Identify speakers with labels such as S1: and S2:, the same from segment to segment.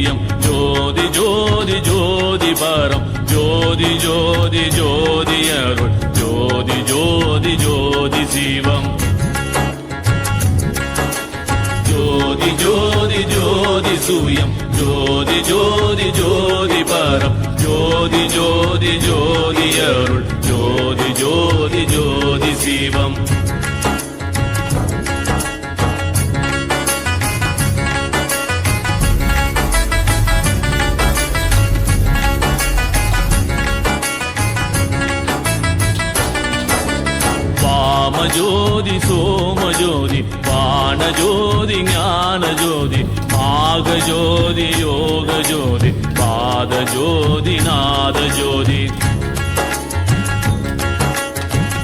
S1: சூயம் ஜோதி ஜோதி ஜோதி பரம் ஜோதி ஜோதி ஜோதி அருள் ஜோதி ஜோதி ஜோதி சிவம் ஜோதி ஜோதி ஜோதி சூயம் ஜோதி ஜோதி ஜோதி பரம் ஜோதி ஜோதி ஜோதி அருள் ஜோதி ஜோதி ஜோதி சிவம் ஜோதி சோம ஜோதி வான ஜோதி ஞான ஜோதி மாக ஜோதி யோக ஜோதி பாத ஜோதி நாத ஜோதி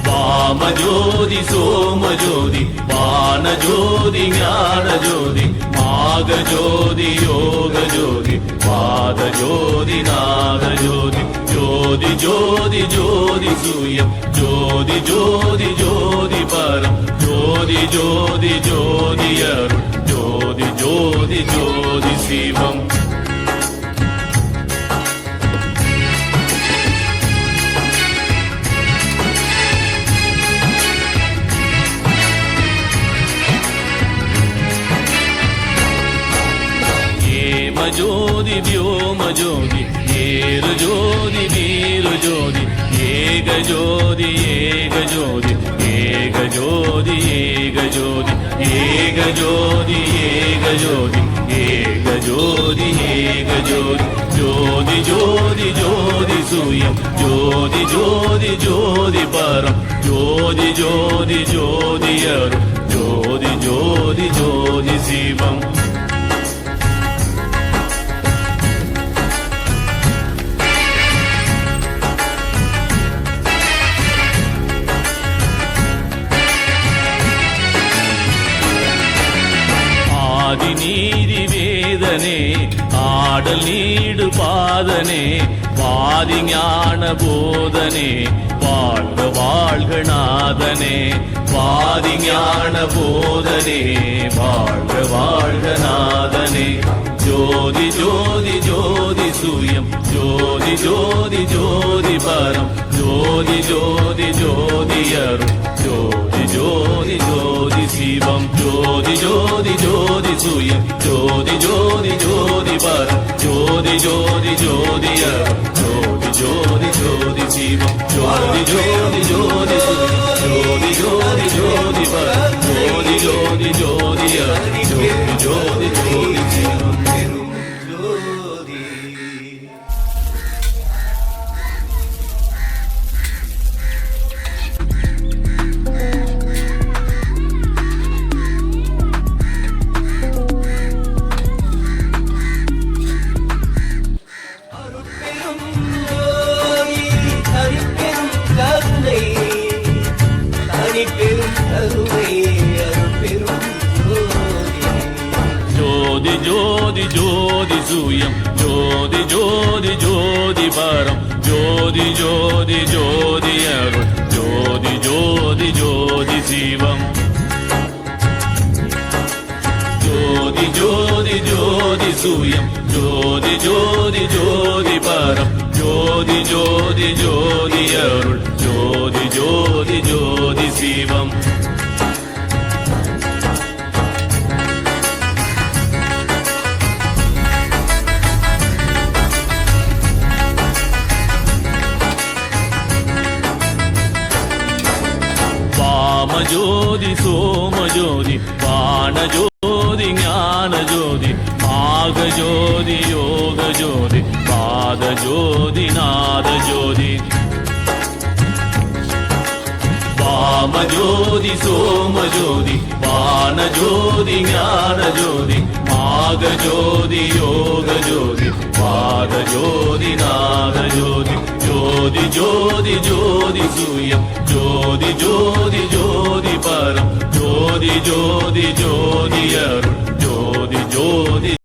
S1: வாம ஜோதி சோம ஜோதி வான ஜோதி ஞான ஜோதி மாக ஜோதி யோக ஜோதி பாத ஜோதி நாத ஜோதி ஜோதி ஜோதி ஜோதி சூயம் ஜோதி ஜோதி ஜோதி பரம் ஜோதி ஜோதி ஜோதி அருள் ஜோதி ஜோதி ஜோதி சிவம் ஜோதி வியோம ஜோதி ஏரு ஜோதி வீரு ஜோதி ஏக ஜோதி ஏக ஜோதி ஏக ஜோதி ஏக ஜோதி ஏக ஜோதி ஏக ஜோதி ஏக ஜோதி ஏக ஜோதி ஜோதி ஜோதி ஜோதி சூயம் ஜோதி ஜோதி ஜோதி பரம் ஜோதி ஜோதி ஜோதி அருள் ஜோதி ஜோதி ஜோதி சிவம் நீதி வேதனே ஆடல் நீடு பாதனே வாதி ஞான போதனே வாழ்க வாழ்க நாதனே வாதி ஞான போதனே வாழ்க வாழ்க நாதனே ஜோதி ஜோதி ஜோதி சூயம் ஜோதி ஜோதி ஜோதி பரம் ஜோதி ஜோதி ஜோதி அருள் ஜோதி ஜோதி ஜோதி சிவம் ஜோதி ஜோதி ஜோதி சூயம் ஜோதி ஜோதி ஜோதி பரம் ஜோதி ஜோதி ஜோதி அருள் ஜோதி ஜோதி ஜோதி சிவம் ஜோதி ஜோதி ஜோதி சூயம் ஜோதி ஜோதி ஜோதி பரம் ஜோதி ஜோதி ஜோதி அருள் ஜோதி ஜோதி ஜோதி சிவம் ஜோதி ஜோதி ஜோதி சூயம் ஜோதி ஜோதி ஜோதி பரம் ஜோதி ஜோதி ஜோதி அருள் ஜோதி ஜோதி ஜோதி சிவம் ஜோதி ஜோதி ஜோதி சூயம் ஜோதி ஜோதி ஜோதி பரம் ஜோதி ஜோதி ஜோதி அருள் ஜோதி ஜோதி ஜோதி சிவம் ஜோதி சோம ஜோதி வான ஜோதி ஞான ஜோதி மாக ஜோதி யோக ஜோதி பாத ஜோதி நாத ஜோதி வாம ஜோதி சோம ஜோதி வான ஜோதி ஞான ஜோதி மாக ஜோதி யோக ஜோதி பாத ஜோதி நாத ஜோதி ஜோதி ஜோதி ஜோதி சூயம் ஜோதி ஜோதி ஜோதி பரம் ஜோதி ஜோதி ஜோதி அருள் ஜோதி ஜோதி